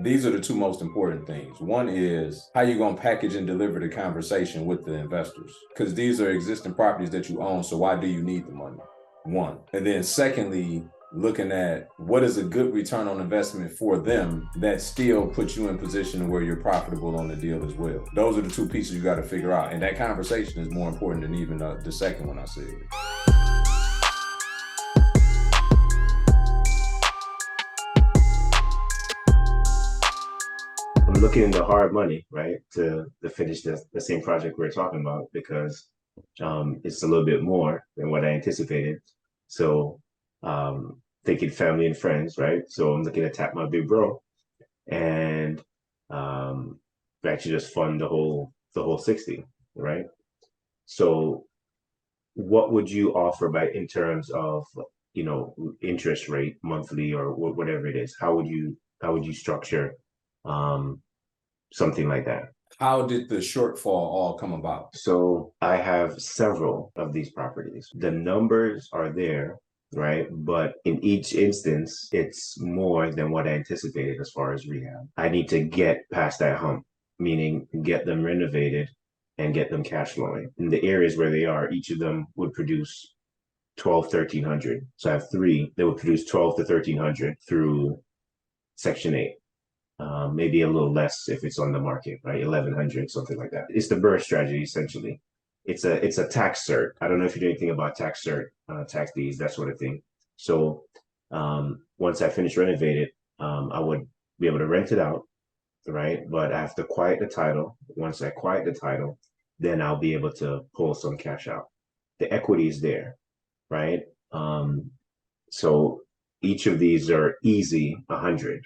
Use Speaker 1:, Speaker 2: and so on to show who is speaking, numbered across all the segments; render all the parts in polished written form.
Speaker 1: these are the two most important things. One is how you're going to package and deliver the conversation with the investors, because these are existing properties that you own. So why do you need the money? One. And then secondly, looking at what is a good return on investment for them that still puts you in position where you're profitable on the deal as well. Those are the two pieces you got to figure out. And that conversation is more important than even the second one I said.
Speaker 2: I'm looking into hard money, right, to finish the same project we're talking about, because it's a little bit more than what I anticipated. So thinking family and friends, right? So I'm looking to tap my big bro and actually just fund the whole 60, right? So what would you offer in terms of, interest rate monthly or whatever it is? How would you structure something like that?
Speaker 1: How did the shortfall all come about?
Speaker 2: So I have several of these properties. The numbers are there, right? But in each instance, it's more than what I anticipated as far as rehab. I need to get past that hump, meaning get them renovated and get them cash flowing. In the areas where they are, each of them would produce 12, 1300. So I have three that would produce 12 to 1300 through Section 8. Maybe a little less if it's on the market, right? 1100, something like that. It's the BRRRR strategy, essentially. It's a tax cert. I don't know if you know anything about tax cert, tax deeds, that sort of thing. So once I finish renovated, I would be able to rent it out, right? But I have to quiet the title. Once I quiet the title, then I'll be able to pull some cash out. The equity is there, right? So each of these are easy 100.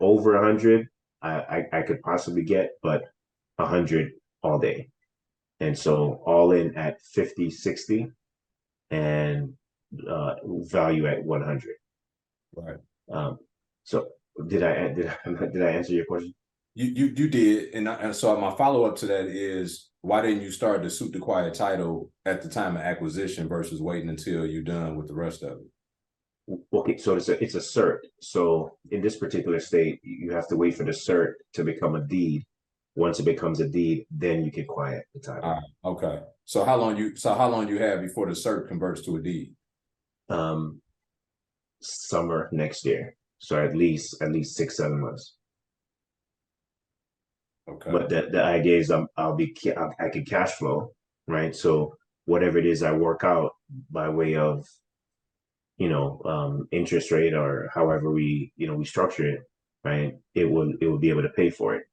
Speaker 2: Over 100, I could possibly get, but 100 all day. And so all in at 50, 60, and value at 100.
Speaker 1: Right.
Speaker 2: So did I answer your question?
Speaker 1: You did, and so my follow up to that is, why didn't you start the suit to quiet title at the time of acquisition versus waiting until you're done with the rest of it?
Speaker 2: Okay, so it's a cert. So in this particular state, you have to wait for the cert to become a deed. Once it becomes a deed, then you can quiet the title.
Speaker 1: Okay. So how long you have before the cert converts to a deed?
Speaker 2: Summer next year. So at least 6-7 months.
Speaker 1: Okay.
Speaker 2: But the idea is I can cash flow, right? So whatever it is I work out by way of interest rate or however we structure it, right? It will be able to pay for it.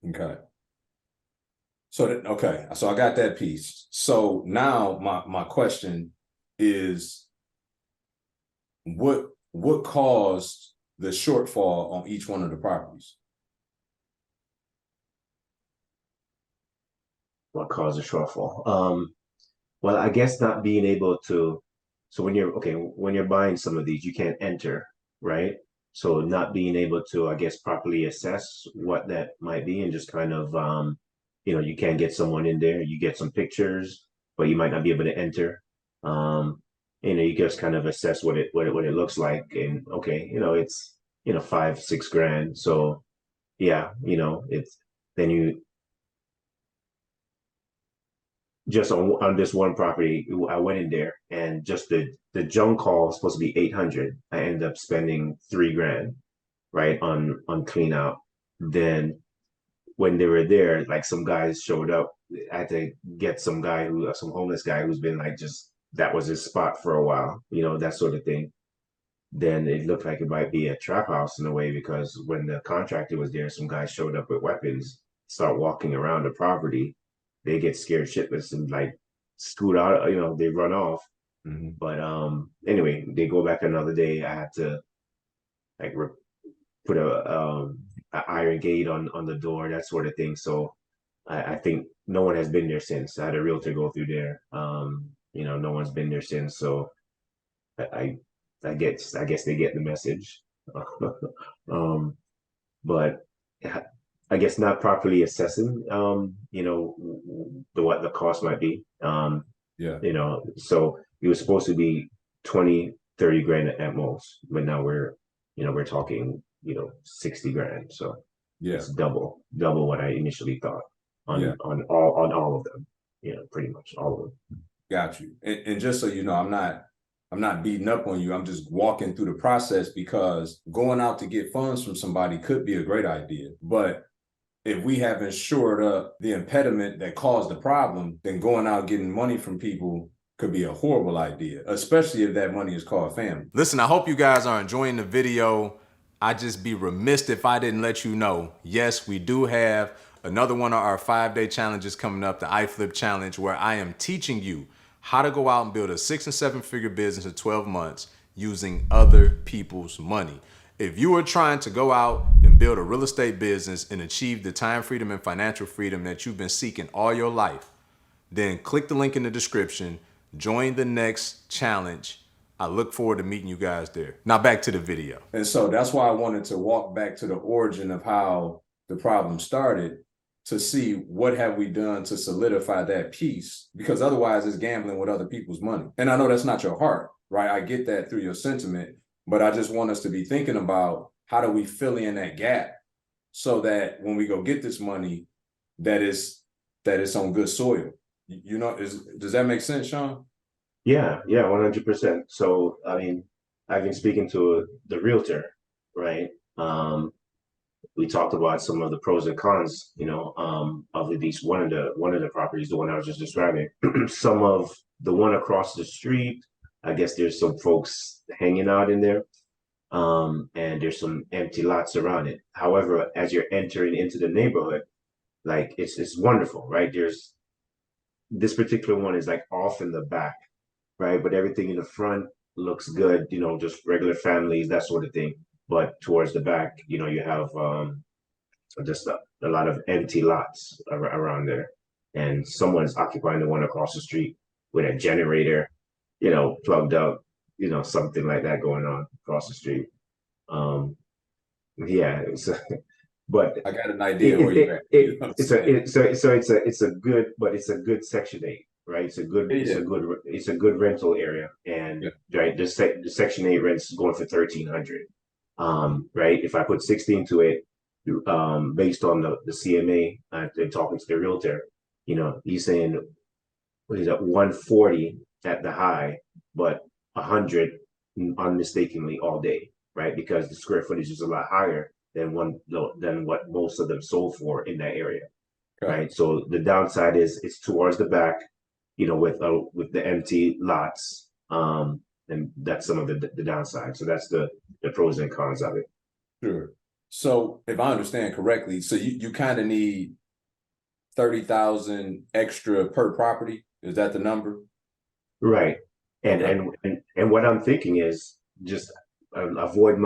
Speaker 1: Okay. So I got that piece. So now my question is, what caused the shortfall on each one of the properties?
Speaker 2: What caused the shortfall? Well, I guess not being able to. So when you're buying some of these, you can't enter, right? So not being able to, I guess, properly assess what that might be, and just kind of, you can't get someone in there. You get some pictures, but you might not be able to enter. You just kind of assess what it looks like, and okay, it's 5-6 grand. So yeah, it's then you just on this one property, I went in there and just the junk call was supposed to be 800. I ended up spending 3 grand, right, on clean out. Then when they were there, like some guys showed up. I had to get some homeless guy who's been like, just that was his spot for a while, that sort of thing. Then it looked like it might be a trap house in a way, because when the contractor was there, some guys showed up with weapons, start walking around the property. They get scared shitless and like scoot out, they run off.
Speaker 1: Mm-hmm.
Speaker 2: But anyway, they go back another day. I had to like put a iron gate on the door, that sort of thing. So I think no one has been there since. I had a realtor go through there. No one's been there since. So I guess they get the message. But I guess not properly assessing, what the cost might be.
Speaker 1: Yeah.
Speaker 2: So it was supposed to be 20, 30 grand at most, but now we're talking 60 grand. So
Speaker 1: Yeah.
Speaker 2: it's double what I initially thought on
Speaker 1: Yeah.
Speaker 2: on all of them. Pretty much all of them.
Speaker 1: Got you. And just so you know, I'm not beating up on you. I'm just walking through the process, because going out to get funds from somebody could be a great idea. But if we haven't shored up the impediment that caused the problem, then going out getting money from people could be a horrible idea, especially if that money is called family. Listen, I hope you guys are enjoying the video. I'd just be remiss if I didn't let you know, yes, we do have another one of our 5-day challenges coming up, the iFlip Challenge, where I am teaching you how to go out and build a 6- and 7-figure business in 12 months using other people's money. If you are trying to go out and build a real estate business and achieve the time freedom and financial freedom that you've been seeking all your life, then click the link in the description, join the next challenge. I look forward to meeting you guys there. Now back to the video. And so that's why I wanted to walk back to the origin of how the problem started, to see what have we done to solidify that piece, because otherwise it's gambling with other people's money. And I know that's not your heart, right? I get that through your sentiment, but I just want us to be thinking about how do we fill in that gap so that when we go get this money, that it's on good soil. Does that make sense, Sean?
Speaker 2: Yeah, 100%. So, I mean, I've been speaking to the realtor, right? We talked about some of the pros and cons, of at least one of the properties, the one I was just describing. Some of the one across the street, I guess there's some folks hanging out in there, and there's some empty lots around it. However, as you're entering into the neighborhood, like it's wonderful, right? There's this particular one is like off in the back, right? But everything in the front looks good, just regular families, that sort of thing. But towards the back, you have just a lot of empty lots around there. And someone's occupying the one across the street with a generator, plugged up, something like that going on across the street. Yeah, but
Speaker 1: I got an idea where you're at.
Speaker 2: It's a good Section 8, right? It's a good rental area, and right, the Section 8 rent's going for 1,300. Right. If I put 60 into it, based on the CMA, and talking to the realtor, he's saying what is that 140 at the high, but 100 unmistakably all day, right? Because the square footage is a lot higher than what most of them sold for in that area, right? So the downside is it's towards the back, with the empty lots, and that's some of the downside. So that's the pros and cons of it.
Speaker 1: Sure. So if I understand correctly, so you kind of need 30,000 extra per property. Is that the number?
Speaker 2: Right. And what I'm thinking is just avoid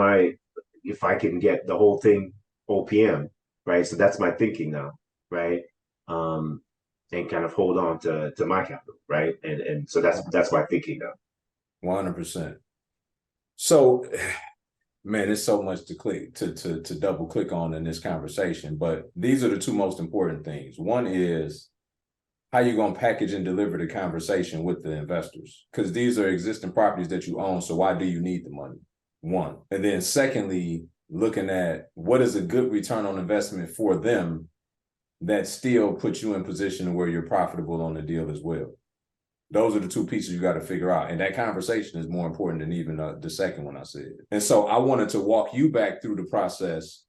Speaker 2: if I can get the whole thing OPM, right? So that's my thinking now, right? And kind of hold on to my capital, right? And so that's my thinking now.
Speaker 1: 100%. So, man, there's so much to double click on in this conversation, but these are the two most important things. One is how you're going to package and deliver the conversation with the investors, because these are existing properties that you own. So why do you need the money? One. And then secondly, looking at what is a good return on investment for them that still puts you in position where you're profitable on the deal as well. Those are the two pieces you got to figure out. And that conversation is more important than even the second one I said. And so I wanted to walk you back through the process,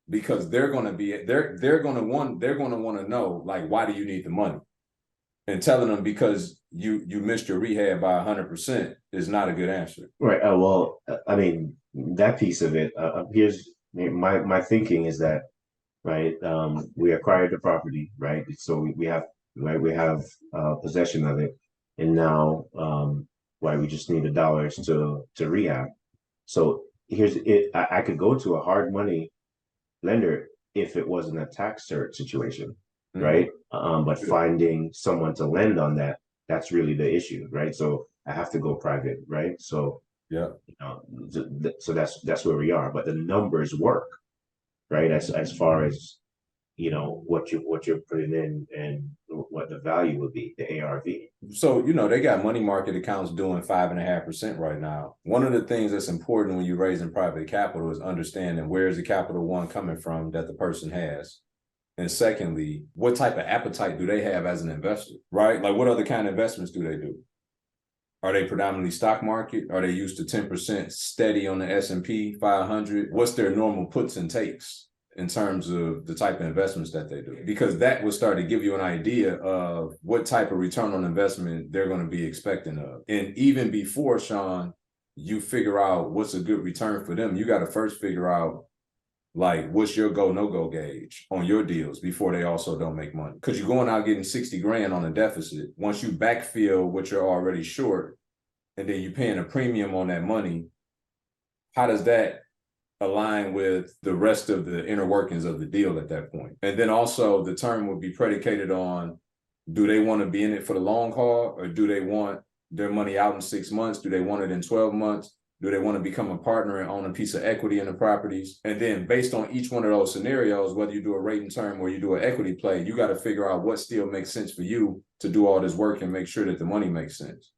Speaker 1: because they're going to want to know, like, why do you need the money? And telling them because you missed your rehab by 100% is not a good answer.
Speaker 2: Right. Well, I mean, that piece of it, here's my thinking is that, right, we acquired the property, right? So we have possession of it. And now, we just need the dollars to rehab. So here's it. I could go to a hard money lender if it wasn't a tax cert situation, right? But finding someone to lend on that's really the issue, right? So I have to go private, right? So so that's where we are. But the numbers work, right? As far as what you're putting in and what the value would be, the ARV.
Speaker 1: So, they got money market accounts doing 5.5% right now. One of the things that's important when you're raising private capital is understanding where is the capital one coming from that the person has. And secondly, what type of appetite do they have as an investor, right? Like what other kind of investments do they do? Are they predominantly stock market? Are they used to 10% steady on the S&P 500? What's their normal puts and takes in terms of the type of investments that they do? Because that will start to give you an idea of what type of return on investment they're going to be expecting of. And even before, Sean, you figure out what's a good return for them, you got to first figure out like what's your go no go gauge on your deals before they also don't make money, because you're going out getting 60 grand on a deficit. Once you backfill what you're already short and then you're paying a premium on that money, how does that align with the rest of the inner workings of the deal at that point? And then also the term would be predicated on, do they want to be in it for the long haul, or do they want their money out in 6 months? Do they want it in 12 months? Do they want to become a partner and own a piece of equity in the properties? And then based on each one of those scenarios, whether you do a rate and term or you do an equity play, you got to figure out what still makes sense for you to do all this work and make sure that the money makes sense.